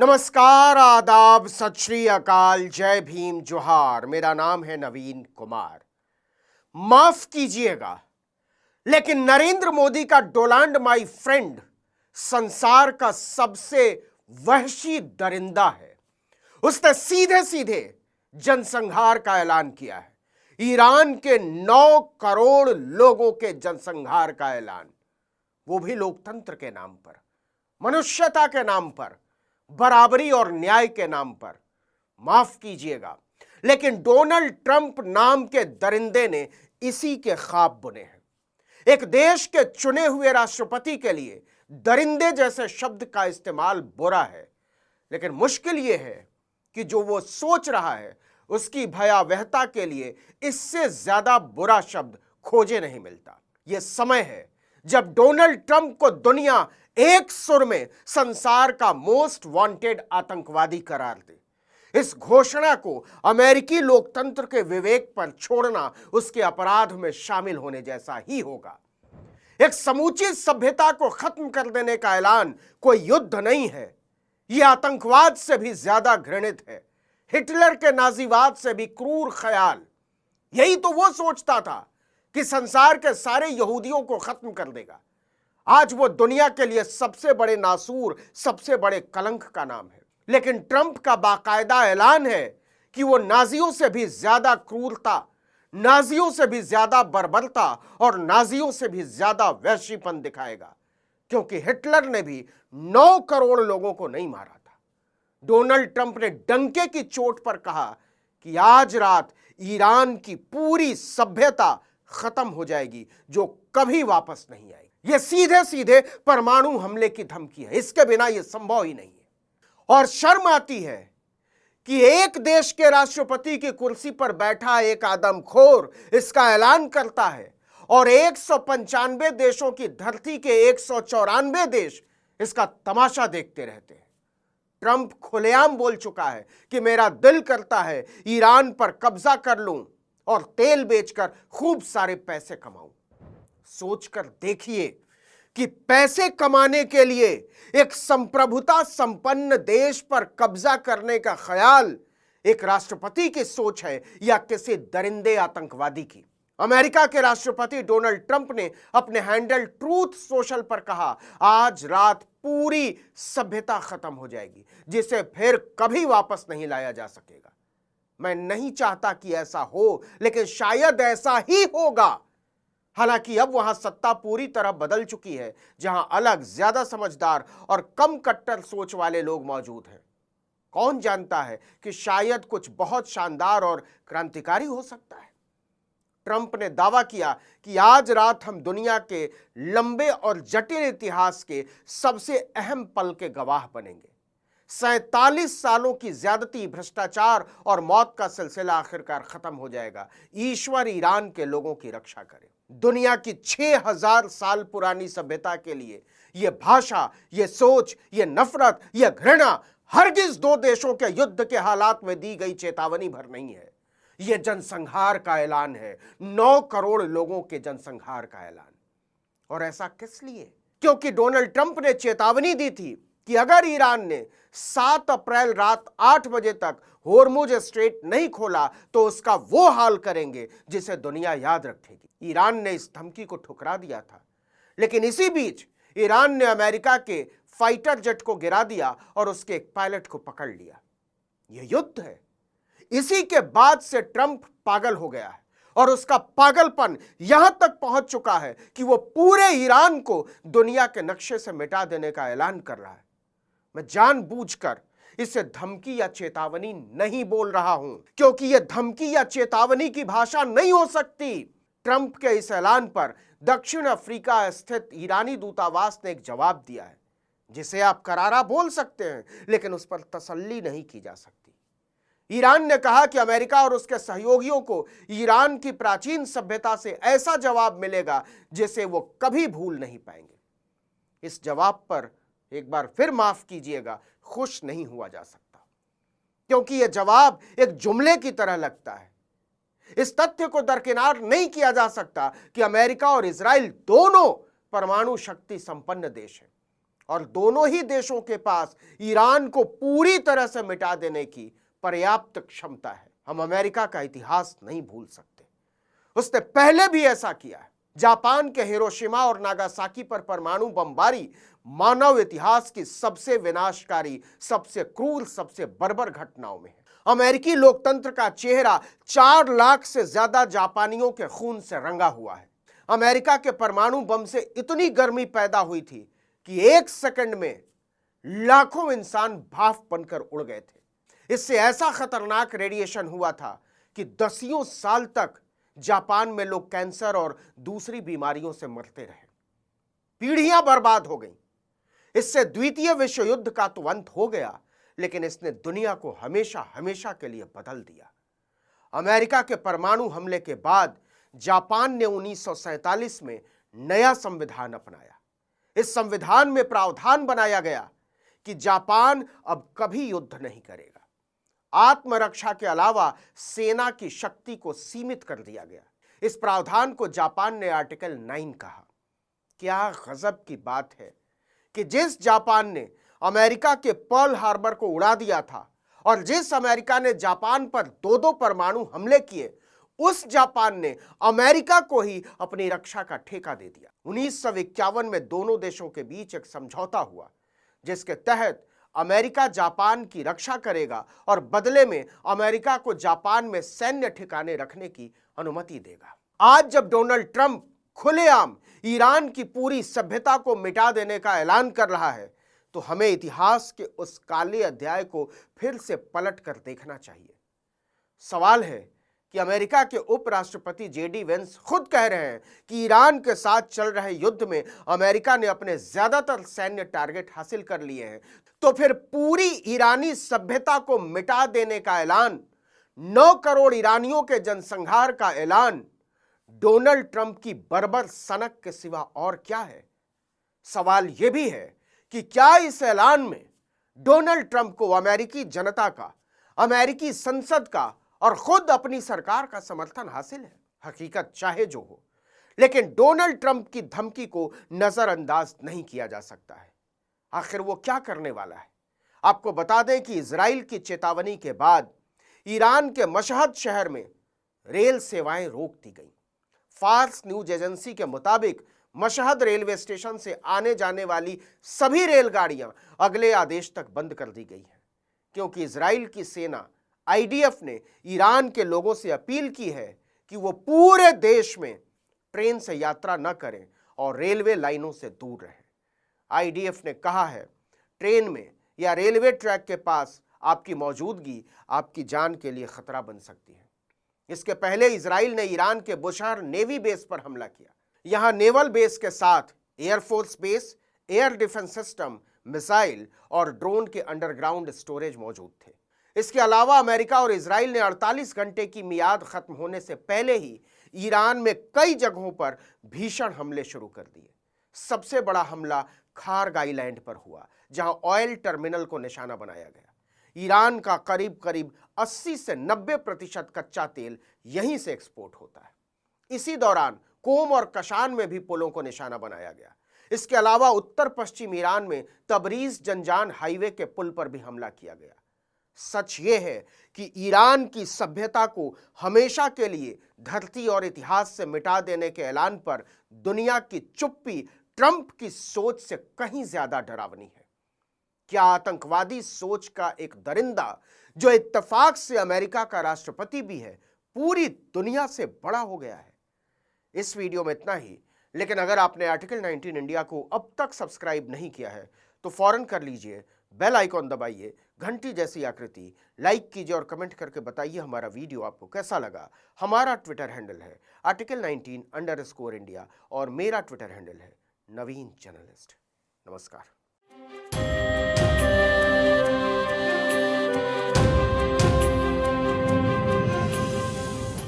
नमस्कार, आदाब, सत श्री अकाल, जय भीम, जोहार। मेरा नाम है नवीन कुमार। माफ कीजिएगा, लेकिन नरेंद्र मोदी का डोनाल्ड माई फ्रेंड संसार का सबसे वहशी दरिंदा है। उसने सीधे सीधे जनसंहार का ऐलान किया है। ईरान के 9 करोड़ लोगों के जनसंहार का ऐलान, वो भी लोकतंत्र के नाम पर, मनुष्यता के नाम पर, बराबरी और न्याय के नाम पर। माफ कीजिएगा, लेकिन डोनाल्ड ट्रंप नाम के दरिंदे ने इसी के ख्वाब बुने हैं। एक देश के चुने हुए राष्ट्रपति के लिए दरिंदे जैसे शब्द का इस्तेमाल बुरा है, लेकिन मुश्किल यह है कि जो वो सोच रहा है उसकी भयावहता के लिए इससे ज्यादा बुरा शब्द खोजे नहीं मिलता। यह समय है जब डोनाल्ड ट्रंप को दुनिया एक सुर में संसार का मोस्ट वांटेड आतंकवादी करार दे। इस घोषणा को अमेरिकी लोकतंत्र के विवेक पर छोड़ना उसके अपराध में शामिल होने जैसा ही होगा। एक समूची सभ्यता को खत्म कर देने का ऐलान कोई युद्ध नहीं है, यह आतंकवाद से भी ज्यादा घृणित है, हिटलर के नाजीवाद से भी क्रूर ख्याल। यही तो वो सोचता था कि संसार के सारे यहूदियों को खत्म कर देगा। आज वो दुनिया के लिए सबसे बड़े नासूर, सबसे बड़े कलंक का नाम है। लेकिन ट्रंप का बाकायदा ऐलान है कि वो नाजियों से भी ज्यादा क्रूरता, नाजियों से भी ज्यादा बर्बरता और नाजियों से भी ज्यादा वहशीपन दिखाएगा, क्योंकि हिटलर ने भी 9 करोड़ लोगों को नहीं मारा था। डोनाल्ड ट्रंप ने डंके की चोट पर कहा कि आज रात ईरान की पूरी सभ्यता खत्म हो जाएगी, जो कभी वापस नहीं आएगी। यह सीधे सीधे परमाणु हमले की धमकी है, इसके बिना यह संभव ही नहीं है। और शर्म आती है कि एक देश के राष्ट्रपति की कुर्सी पर बैठा एक आदमखोर इसका ऐलान करता है और 195 देशों की धरती के 194 देश इसका तमाशा देखते रहते हैं। ट्रंप खुलेआम बोल चुका है कि मेरा दिल करता है ईरान पर कब्जा कर लूं और तेल बेचकर खूब सारे पैसे कमाऊं। सोचकर देखिए कि पैसे कमाने के लिए एक संप्रभुता संपन्न देश पर कब्जा करने का ख्याल एक राष्ट्रपति की सोच है या किसी दरिंदे आतंकवादी की। अमेरिका के राष्ट्रपति डोनाल्ड ट्रंप ने अपने हैंडल ट्रूथ सोशल पर कहा, आज रात पूरी सभ्यता खत्म हो जाएगी, जिसे फिर कभी वापस नहीं लाया जा सकेगा। मैं नहीं चाहता कि ऐसा हो, लेकिन शायद ऐसा ही होगा। हालांकि अब वहां सत्ता पूरी तरह बदल चुकी है, जहां अलग, ज्यादा समझदार और कम कट्टर सोच वाले लोग मौजूद हैं। कौन जानता है कि शायद कुछ बहुत शानदार और क्रांतिकारी हो सकता है। ट्रंप ने दावा किया कि आज रात हम दुनिया के लंबे और जटिल इतिहास के सबसे अहम पल के गवाह बनेंगे। 47 सालों की ज्यादती, भ्रष्टाचार और मौत का सिलसिला आखिरकार खत्म हो जाएगा। ईश्वर ईरान के लोगों की रक्षा करे। दुनिया की 6000 साल पुरानी सभ्यता के लिए यह भाषा, यह सोच, यह नफरत, यह घृणा हरगिज 2 देशों के युद्ध के हालात में दी गई चेतावनी भर नहीं है। यह जनसंहार का ऐलान है, 9 करोड़ लोगों के जनसंहार का ऐलान। और ऐसा किस लिए? क्योंकि डोनाल्ड ट्रंप ने चेतावनी दी थी कि अगर ईरान ने 7 अप्रैल रात 8 बजे तक होर्मुज स्ट्रेट नहीं खोला तो उसका वो हाल करेंगे जिसे दुनिया याद रखेगी। ईरान ने इस धमकी को ठुकरा दिया था, लेकिन इसी बीच ईरान ने अमेरिका के फाइटर जेट को गिरा दिया और उसके एक पायलट को पकड़ लिया। यह युद्ध है। इसी के बाद से ट्रंप पागल हो गया है और उसका पागलपन यहां तक पहुंच चुका है कि वो पूरे ईरान को दुनिया के नक्शे से मिटा देने का ऐलान कर रहा है। मैं जानबूझकर इसे धमकी या चेतावनी नहीं बोल रहा हूं, क्योंकि यह धमकी या चेतावनी की भाषा नहीं हो सकती। ट्रंप के इस ऐलान पर दक्षिण अफ्रीका स्थित ईरानी दूतावास ने एक जवाब दिया है, जिसे आप करारा बोल सकते हैं, लेकिन उस पर तसल्ली नहीं की जा सकती। ईरान ने कहा कि अमेरिका और उसके सहयोगियों को ईरान की प्राचीन सभ्यता से ऐसा जवाब मिलेगा जिसे वो कभी भूल नहीं पाएंगे। इस जवाब पर एक बार फिर माफ कीजिएगा, खुश नहीं हुआ जा सकता, क्योंकि यह जवाब एक जुमले की तरह लगता है। इस तथ्य को दरकिनार नहीं किया जा सकता कि अमेरिका और इजराइल दोनों परमाणु शक्ति संपन्न देश हैं और दोनों ही देशों के पास ईरान को पूरी तरह से मिटा देने की पर्याप्त क्षमता है। हम अमेरिका का इतिहास नहीं भूल सकते, उसने पहले भी ऐसा किया है। जापान के हिरोशिमा और नागासाकी पर परमाणु बमबारी मानव इतिहास की सबसे विनाशकारी, सबसे क्रूर, सबसे बर्बर घटनाओं में है। अमेरिकी लोकतंत्र का चेहरा 4 लाख से ज्यादा जापानियों के खून से रंगा हुआ है। अमेरिका के परमाणु बम से इतनी गर्मी पैदा हुई थी कि 1 सेकंड में लाखों इंसान भाप बनकर उड़ गए थे। इससे ऐसा खतरनाक रेडिएशन हुआ था कि दसियों साल तक जापान में लोग कैंसर और दूसरी बीमारियों से मरते रहे। पीढ़ियां बर्बाद हो गईं। इससे द्वितीय विश्व युद्ध का तो अंत हो गया, लेकिन इसने दुनिया को हमेशा हमेशा के लिए बदल दिया। अमेरिका के परमाणु हमले के बाद जापान ने 1947 में नया संविधान अपनाया। इस संविधान में प्रावधान बनाया गया कि जापान अब कभी युद्ध नहीं करेगा। आत्मरक्षा के अलावा सेना की शक्ति को सीमित कर दिया गया। इस प्रावधान को जापान ने आर्टिकल 9 कहा। क्या गजब की बात है कि जिस जापान ने अमेरिका के पर्ल हार्बर को उड़ा दिया था और जिस अमेरिका ने जापान पर 2-2 परमाणु हमले किए, उस जापान ने अमेरिका को ही अपनी रक्षा का ठेका दे दिया। 1951 में दोनों देशों के बीच एक समझौता हुआ जिसके तहत अमेरिका जापान की रक्षा करेगा और बदले में अमेरिका को जापान में सैन्य ठिकाने रखने की अनुमति देगा। आज जब डोनाल्ड ट्रंप खुलेआम ईरान की पूरी सभ्यता को मिटा देने का ऐलान कर रहा है, तो हमें इतिहास के उस काले अध्याय को फिर से पलट कर देखना चाहिए। सवाल है कि अमेरिका के उपराष्ट्रपति जेडी वेंस खुद कह रहे हैं कि ईरान के साथ चल रहे युद्ध में अमेरिका ने अपने ज्यादातर सैन्य टारगेट हासिल कर लिए हैं, तो फिर पूरी ईरानी सभ्यता को मिटा देने का ऐलान, 9 करोड़ ईरानियों के जनसंहार का ऐलान डोनाल्ड ट्रंप की बर्बर सनक के सिवा और क्या है? सवाल यह भी है कि क्या इस ऐलान में डोनाल्ड ट्रंप को अमेरिकी जनता का, अमेरिकी संसद का और खुद अपनी सरकार का समर्थन हासिल है? हकीकत चाहे जो हो, लेकिन डोनाल्ड ट्रंप की धमकी को नजरअंदाज नहीं किया जा सकता है। आखिर वो क्या करने वाला है? आपको बता दें कि इजराइल की चेतावनी के बाद ईरान के मशहद शहर में रेल सेवाएं रोक दी गईं। फार्स न्यूज एजेंसी के मुताबिक मशहद रेलवे स्टेशन से आने जाने वाली सभी रेलगाड़ियां अगले आदेश तक बंद कर दी गई हैं, क्योंकि इजराइल की सेना आईडीएफ ने ईरान के लोगों से अपील की है कि वो पूरे देश में ट्रेन से यात्रा न करें और रेलवे लाइनों से दूर रहें। आईडीएफ ने कहा है, ट्रेन में या रेलवे ट्रैक के पास आपकी मौजूदगी आपकी जान के लिए खतरा बन सकती है। इसके पहले इजराइल ने ईरान के बुशहर नेवी बेस पर हमला किया। यहां नेवल बेस के साथ air force base, air defence system, missile और ड्रोन के अंडरग्राउंड स्टोरेज मौजूद थे। इसके अलावा अमेरिका और इजराइल ने 48 घंटे की मियाद खत्म होने से पहले ही ईरान में कई जगहों पर भीषण हमले शुरू कर दिए। सबसे बड़ा हमला खार्ग आइलैंड पर हुआ, जहां ऑयल टर्मिनल को निशाना बनाया गया। ईरान का करीब करीब 80 से 90% कच्चा तेल यहीं से एक्सपोर्ट होता है। इसी दौरान कोम और कशान में भी पुलों को निशाना बनाया गया। इसके अलावा उत्तर पश्चिम ईरान में तबरीज जंजान हाईवे के पुल पर भी हमला किया गया। सच ये है कि ईरान की सभ्यता को हमेशा के लिए धरती और इतिहास से मिटा देने के ऐलान पर दुनिया की चुप्पी ट्रंप की सोच से कहीं ज्यादा डरावनी है। क्या आतंकवादी सोच का एक दरिंदा, जो इत्तेफाक से अमेरिका का राष्ट्रपति भी है, पूरी दुनिया से बड़ा हो गया है? इस वीडियो में इतना ही, लेकिन अगर आपने आर्टिकल 19 इंडिया को अब तक सब्सक्राइब नहीं किया है तो फौरन कर लीजिए, बेल आइकॉन दबाइए, घंटी जैसी आकृति, लाइक कीजिए और कमेंट करके बताइए हमारा वीडियो आपको कैसा लगा। हमारा ट्विटर हैंडल है आर्टिकल 19_इंडिया और मेरा ट्विटर हैंडल है नवीन जर्नलिस्ट। नमस्कार।